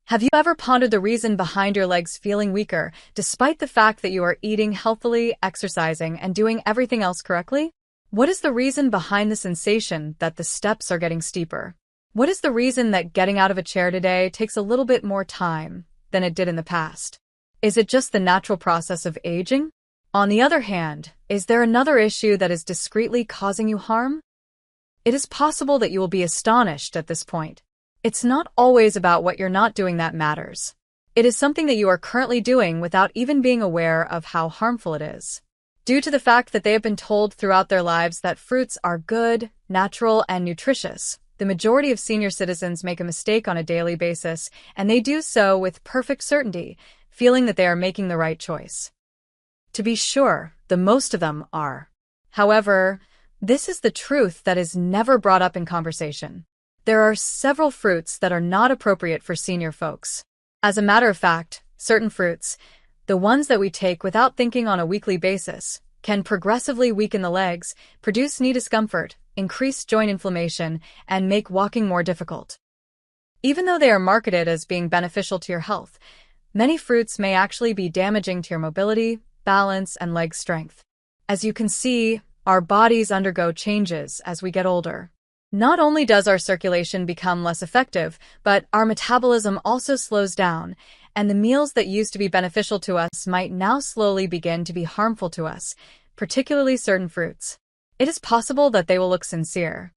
Have you ever pondered the reason behind your legs feeling weaker, despite the fact that you are eating healthily, exercising, and doing everything else correctly? What is the reason behind the sensation that the steps are getting steeper? What is the reason that getting out of a chair today takes a little bit more time than it did in the past? Is it just the natural process of aging? On the other hand, is there another issue that is discreetly causing you harm? It is possible that you will be astonished at this point. It's not always about what you're not doing that matters. It is something that you are currently doing without even being aware of how harmful it is. Due to the fact that they have been told throughout their lives that fruits are good, natural, and nutritious, the majority of senior citizens make a mistake on a daily basis, and they do so with perfect certainty, feeling that they are making the right choice. To be sure, the most of them are. However, this is the truth that is never brought up in conversation. There are several fruits that are not appropriate for senior folks. As a matter of fact, certain fruits, the ones that we take without thinking on a weekly basis, can progressively weaken the legs, produce knee discomfort, increase joint inflammation, and make walking more difficult. Even though they are marketed as being beneficial to your health, many fruits may actually be damaging to your mobility, balance, and leg strength. As you can see, our bodies undergo changes as we get older. Not only does our circulation become less effective, but our metabolism also slows down, and the meals that used to be beneficial to us might now slowly begin to be harmful to us, particularly certain fruits. It is possible that they will look sincere.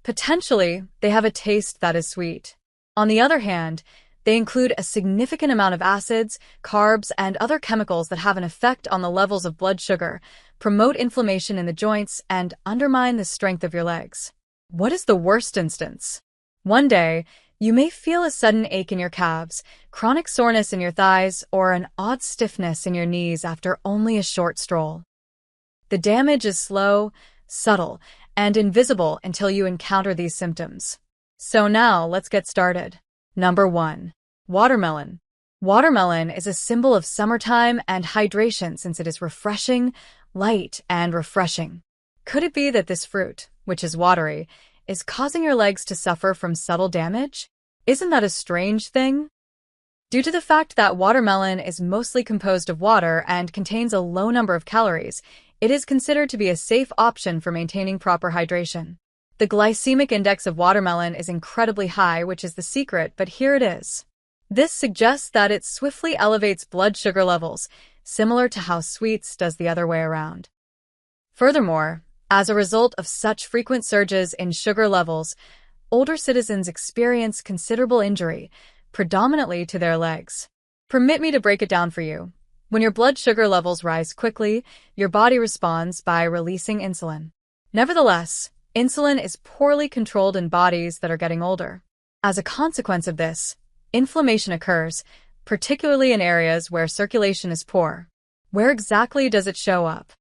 Potentially, they have a taste that is sweet. On the other hand, they include a significant amount of acids, carbs, and other chemicals that have an effect on the levels of blood sugar, promote inflammation in the joints, and undermine the strength of your legs. What is the worst instance? One day, you may feel a sudden ache in your calves, chronic soreness in your thighs, or an odd stiffness in your knees after only a short stroll. The damage is slow, subtle, and invisible until you encounter these symptoms. So now, let's get started. Number 1. Watermelon. Watermelon is a symbol of summertime and hydration since it is refreshing, light, and refreshing. Could it be that this fruit, which is watery, is causing your legs to suffer from subtle damage? Isn't that a strange thing? Due to the fact that watermelon is mostly composed of water and contains a low number of calories, it is considered to be a safe option for maintaining proper hydration. The glycemic index of watermelon is incredibly high, which is the secret, but here it is. This suggests that it swiftly elevates blood sugar levels, similar to how sweets does the other way around. Furthermore, as a result of such frequent surges in sugar levels, older citizens experience considerable injury, predominantly to their legs. Permit me to break it down for you. When your blood sugar levels rise quickly, your body responds by releasing insulin. Nevertheless, insulin is poorly controlled in bodies that are getting older. As a consequence of this, inflammation occurs, particularly in areas where circulation is poor. Where exactly does it show up?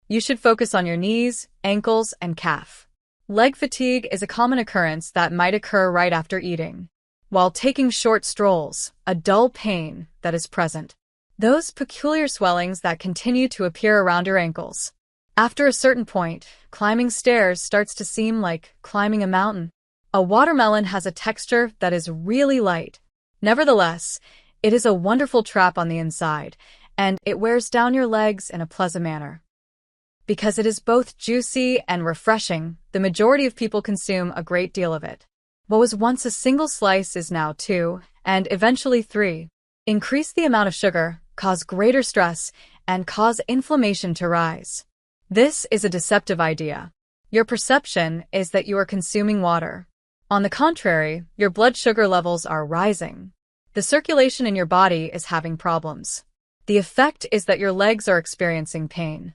You should focus on your knees, ankles, and calf. Leg fatigue is a common occurrence that might occur right after eating. While taking short strolls, a dull pain that is present. Those peculiar swellings that continue to appear around your ankles. After a certain point, climbing stairs starts to seem like climbing a mountain. A watermelon has a texture that is really light. Nevertheless, it is a wonderful trap on the inside, and it wears down your legs in a pleasant manner. Because it is both juicy and refreshing, the majority of people consume a great deal of it. What was once a single slice is now 2, and eventually 3. Increase the amount of sugar, cause greater stress, and cause inflammation to rise. This is a deceptive idea. Your perception is that you are consuming water. On the contrary, your blood sugar levels are rising. The circulation in your body is having problems. The effect is that your legs are experiencing pain.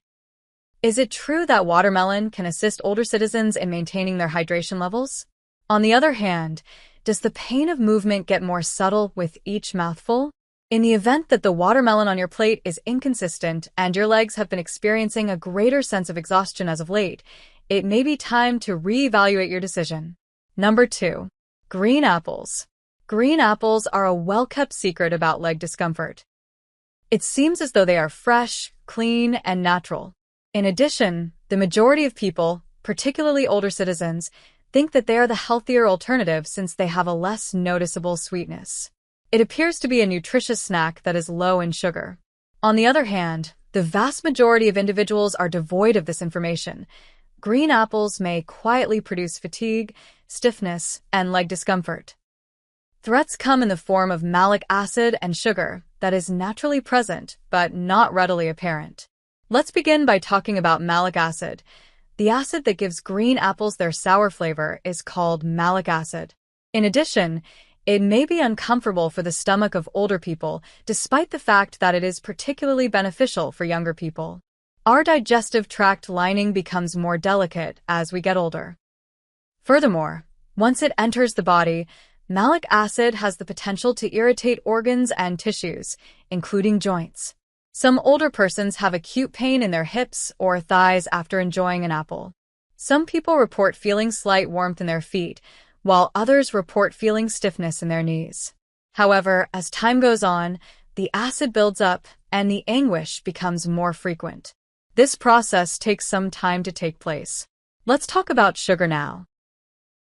Is it true that watermelon can assist older citizens in maintaining their hydration levels? On the other hand, does the pain of movement get more subtle with each mouthful? In the event that the watermelon on your plate is inconsistent and your legs have been experiencing a greater sense of exhaustion as of late, it may be time to reevaluate your decision. Number 2. Green apples. Green apples are a well-kept secret about leg discomfort. It seems as though they are fresh, clean, and natural. In addition, the majority of people, particularly older citizens, think that they are the healthier alternative since they have a less noticeable sweetness. It appears to be a nutritious snack that is low in sugar. On the other hand, the vast majority of individuals are devoid of this information. Green apples may quietly produce fatigue, stiffness, and leg discomfort. Threats come in the form of malic acid and sugar that is naturally present but not readily apparent. Let's begin by talking about malic acid. The acid that gives green apples their sour flavor is called malic acid. In addition, it may be uncomfortable for the stomach of older people, despite the fact that it is particularly beneficial for younger people. Our digestive tract lining becomes more delicate as we get older. Furthermore, once it enters the body, malic acid has the potential to irritate organs and tissues, including joints. Some older persons have acute pain in their hips or thighs after enjoying an apple. Some people report feeling slight warmth in their feet, while others report feeling stiffness in their knees. However, as time goes on, the acid builds up and the anguish becomes more frequent. This process takes some time to take place. Let's talk about sugar now.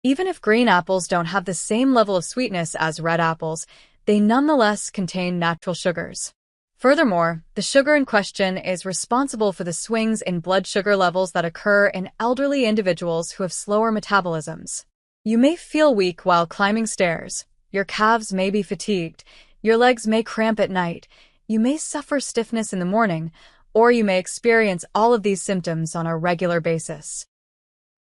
Even if green apples don't have the same level of sweetness as red apples, they nonetheless contain natural sugars. Furthermore, the sugar in question is responsible for the swings in blood sugar levels that occur in elderly individuals who have slower metabolisms. You may feel weak while climbing stairs, your calves may be fatigued, your legs may cramp at night, you may suffer stiffness in the morning, or you may experience all of these symptoms on a regular basis.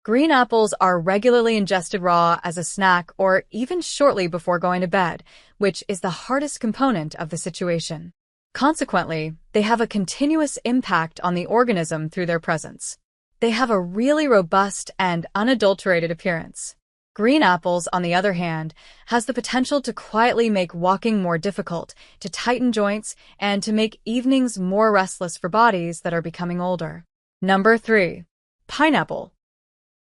Green apples are regularly ingested raw as a snack or even shortly before going to bed, which is the hardest component of the situation. Consequently, they have a continuous impact on the organism through their presence. They have a really robust and unadulterated appearance. Green apples, on the other hand, has the potential to quietly make walking more difficult, to tighten joints, and to make evenings more restless for bodies that are becoming older. Number 3. Pineapple.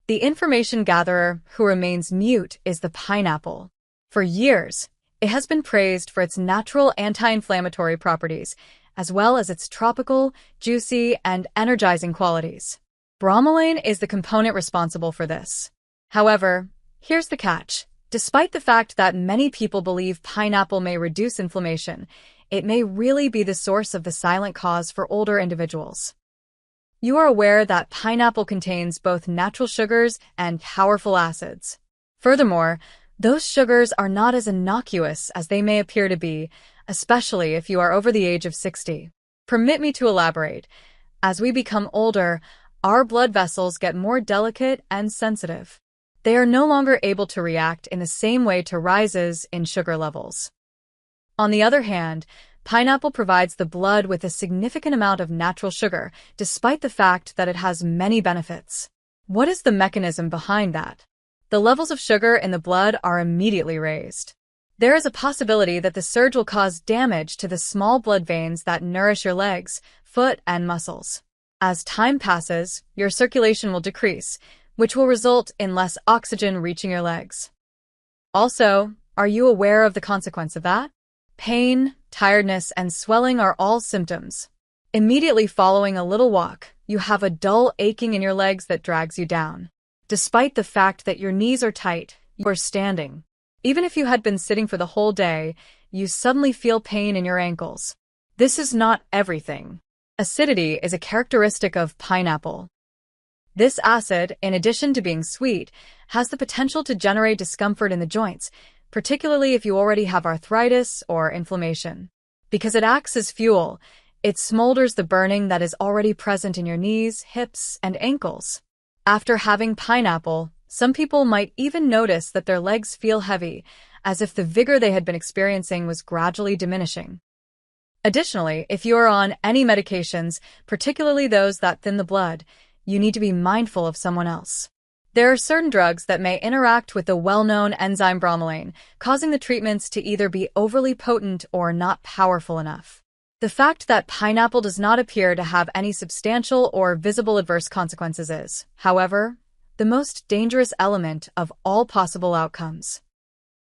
The information gatherer who remains mute is the pineapple. For years, it has been praised for its natural anti-inflammatory properties, as well as its tropical, juicy, and energizing qualities. Bromelain is the component responsible for this. However, here's the catch. Despite the fact that many people believe pineapple may reduce inflammation, it may really be the source of the silent cause for older individuals. You are aware that pineapple contains both natural sugars and powerful acids. Furthermore, those sugars are not as innocuous as they may appear to be, especially if you are over the age of 60. Permit me to elaborate. As we become older, our blood vessels get more delicate and sensitive. They are no longer able to react in the same way to rises in sugar levels. On the other hand, pineapple provides the blood with a significant amount of natural sugar, despite the fact that it has many benefits. What is the mechanism behind that? The levels of sugar in the blood are immediately raised. There is a possibility that the surge will cause damage to the small blood veins that nourish your legs, foot, and muscles. As time passes, your circulation will decrease, which will result in less oxygen reaching your legs. Also, are you aware of the consequence of that? Pain, tiredness, and swelling are all symptoms. Immediately following a little walk, you have a dull aching in your legs that drags you down. Despite the fact that your knees are tight, you are standing. Even if you had been sitting for the whole day, you suddenly feel pain in your ankles. This is not everything. Acidity is a characteristic of pineapple. This acid, in addition to being sweet, has the potential to generate discomfort in the joints, particularly if you already have arthritis or inflammation. Because it acts as fuel, it smolders the burning that is already present in your knees, hips, and ankles. After having pineapple, some people might even notice that their legs feel heavy, as if the vigor they had been experiencing was gradually diminishing. Additionally, if you are on any medications, particularly those that thin the blood, you need to be mindful of someone else. There are certain drugs that may interact with the well-known enzyme bromelain, causing the treatments to either be overly potent or not powerful enough. The fact that pineapple does not appear to have any substantial or visible adverse consequences is, however, the most dangerous element of all possible outcomes.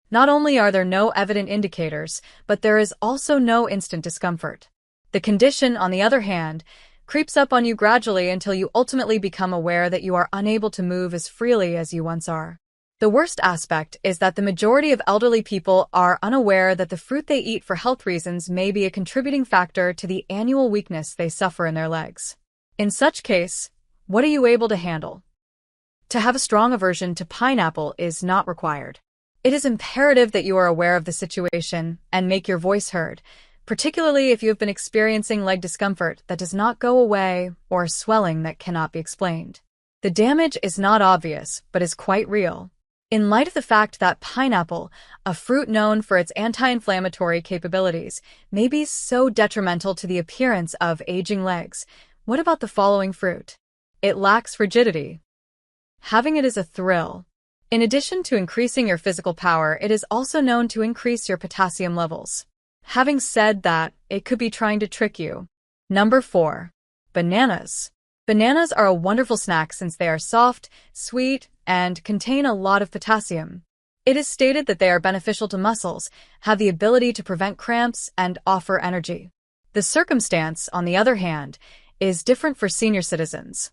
Not only are there no evident indicators, but there is also no instant discomfort. The condition, on the other hand, creeps up on you gradually until you ultimately become aware that you are unable to move as freely as you once are. The worst aspect is that the majority of elderly people are unaware that the fruit they eat for health reasons may be a contributing factor to the annual weakness they suffer in their legs. In such case, what are you able to handle? To have a strong aversion to pineapple is not required. It is imperative that you are aware of the situation and make your voice heard, particularly if you have been experiencing leg discomfort that does not go away or swelling that cannot be explained. The damage is not obvious, but is quite real. In light of the fact that pineapple, a fruit known for its anti-inflammatory capabilities, may be so detrimental to the appearance of aging legs, what about the following fruit? It lacks rigidity. Having it is a thrill. In addition to increasing your physical power, it is also known to increase your potassium levels. Having said that, it could be trying to trick you. Number 4. Bananas. Bananas are a wonderful snack since they are soft, sweet, and contain a lot of potassium. It is stated that they are beneficial to muscles, have the ability to prevent cramps, and offer energy. The circumstance, on the other hand, is different for senior citizens.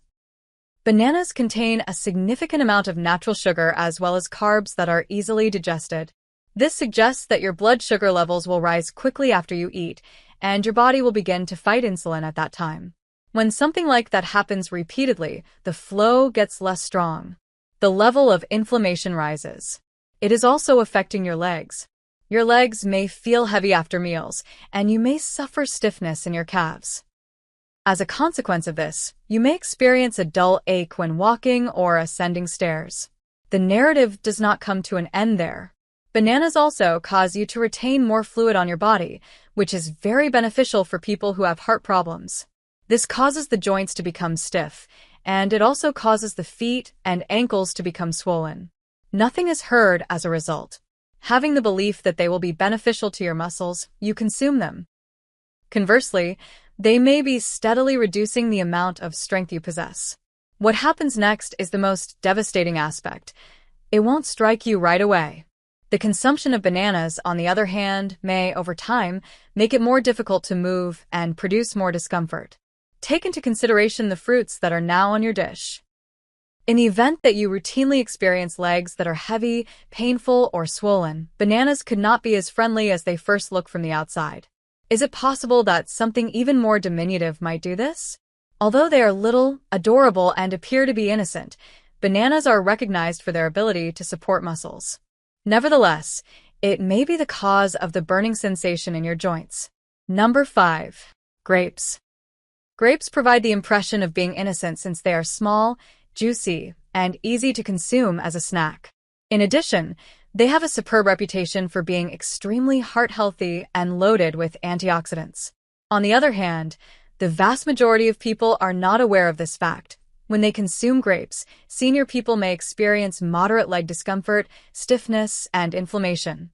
Bananas contain a significant amount of natural sugar as well as carbs that are easily digested. This suggests that your blood sugar levels will rise quickly after you eat, and your body will begin to fight insulin at that time. When something like that happens repeatedly, the flow gets less strong. The level of inflammation rises. It is also affecting your legs. Your legs may feel heavy after meals, and you may suffer stiffness in your calves. As a consequence of this, you may experience a dull ache when walking or ascending stairs. The narrative does not come to an end there. Bananas also cause you to retain more fluid on your body, which is very beneficial for people who have heart problems. This causes the joints to become stiff, and it also causes the feet and ankles to become swollen. Nothing is heard as a result. Having the belief that they will be beneficial to your muscles, you consume them. Conversely, they may be steadily reducing the amount of strength you possess. What happens next is the most devastating aspect. It won't strike you right away. The consumption of bananas, on the other hand, may, over time, make it more difficult to move and produce more discomfort. Take into consideration the fruits that are now on your dish. In the event that you routinely experience legs that are heavy, painful, or swollen, bananas could not be as friendly as they first look from the outside. Is it possible that something even more diminutive might do this? Although they are little, adorable, and appear to be innocent, bananas are recognized for their ability to support muscles. Nevertheless, it may be the cause of the burning sensation in your joints. Number 5. Grapes. Grapes provide the impression of being innocent since they are small, juicy, and easy to consume as a snack. In addition, they have a superb reputation for being extremely heart-healthy and loaded with antioxidants. On the other hand, the vast majority of people are not aware of this fact. When they consume grapes, senior people may experience moderate leg discomfort, stiffness, and inflammation.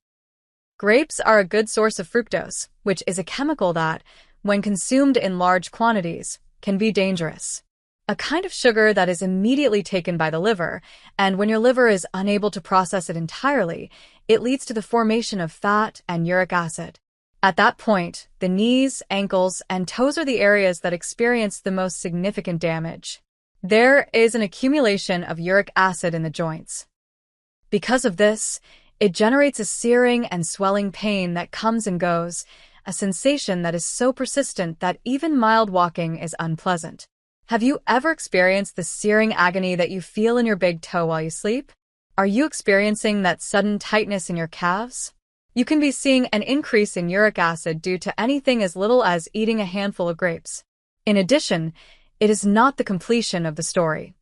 Grapes are a good source of fructose, which is a chemical that, when consumed in large quantities, can be dangerous. A kind of sugar that is immediately taken by the liver, and when your liver is unable to process it entirely, it leads to the formation of fat and uric acid. At that point, the knees, ankles, and toes are the areas that experience the most significant damage. There is an accumulation of uric acid in the joints. Because of this, it generates a searing and swelling pain that comes and goes, a sensation that is so persistent that even mild walking is unpleasant. Have you ever experienced the searing agony that you feel in your big toe while you sleep? Are you experiencing that sudden tightness in your calves? You can be seeing an increase in uric acid due to anything as little as eating a handful of grapes. In addition, it is not the completion of the story.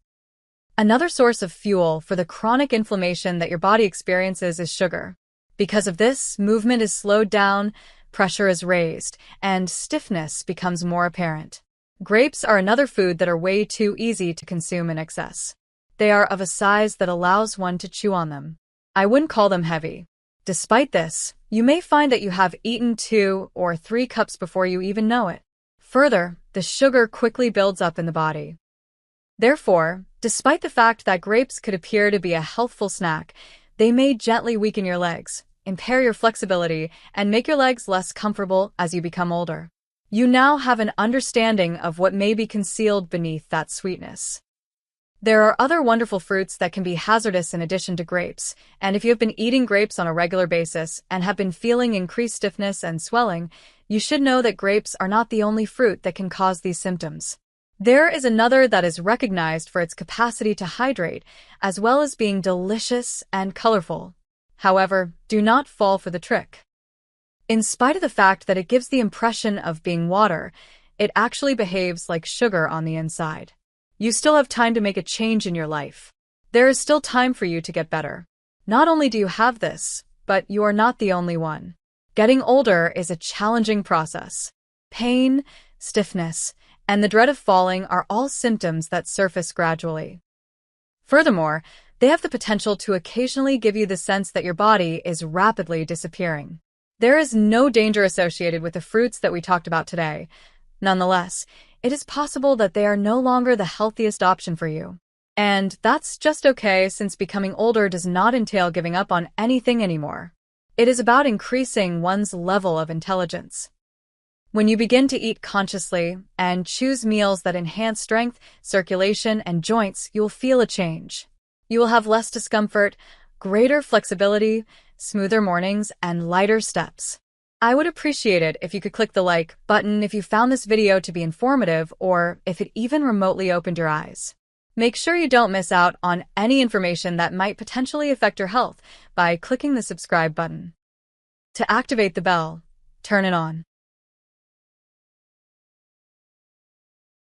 Another source of fuel for the chronic inflammation that your body experiences is sugar. Because of this, movement is slowed down, pressure is raised, and stiffness becomes more apparent. Grapes are another food that are way too easy to consume in excess. They are of a size that allows one to chew on them. I wouldn't call them heavy. Despite this, you may find that you have eaten 2 or 3 cups before you even know it. Further, the sugar quickly builds up in the body. Therefore, despite the fact that grapes could appear to be a healthful snack, they may gently weaken your legs, impair your flexibility, and make your legs less comfortable as you become older. You now have an understanding of what may be concealed beneath that sweetness. There are other wonderful fruits that can be hazardous in addition to grapes, and if you have been eating grapes on a regular basis and have been feeling increased stiffness and swelling, you should know that grapes are not the only fruit that can cause these symptoms. There is another that is recognized for its capacity to hydrate, as well as being delicious and colorful. However, do not fall for the trick. In spite of the fact that it gives the impression of being water, it actually behaves like sugar on the inside. You still have time to make a change in your life. There is still time for you to get better. Not only do you have this, but you are not the only one. Getting older is a challenging process. Pain, stiffness, and the dread of falling are all symptoms that surface gradually. Furthermore, they have the potential to occasionally give you the sense that your body is rapidly disappearing. There is no danger associated with the fruits that we talked about today. Nonetheless, it is possible that they are no longer the healthiest option for you. And that's just okay, since becoming older does not entail giving up on anything anymore. It is about increasing one's level of intelligence. When you begin to eat consciously and choose meals that enhance strength, circulation, and joints, you will feel a change. You will have less discomfort, greater flexibility, smoother mornings, and lighter steps. I would appreciate it if you could click the like button if you found this video to be informative or if it even remotely opened your eyes. Make sure you don't miss out on any information that might potentially affect your health by clicking the subscribe button. To activate the bell, turn it on.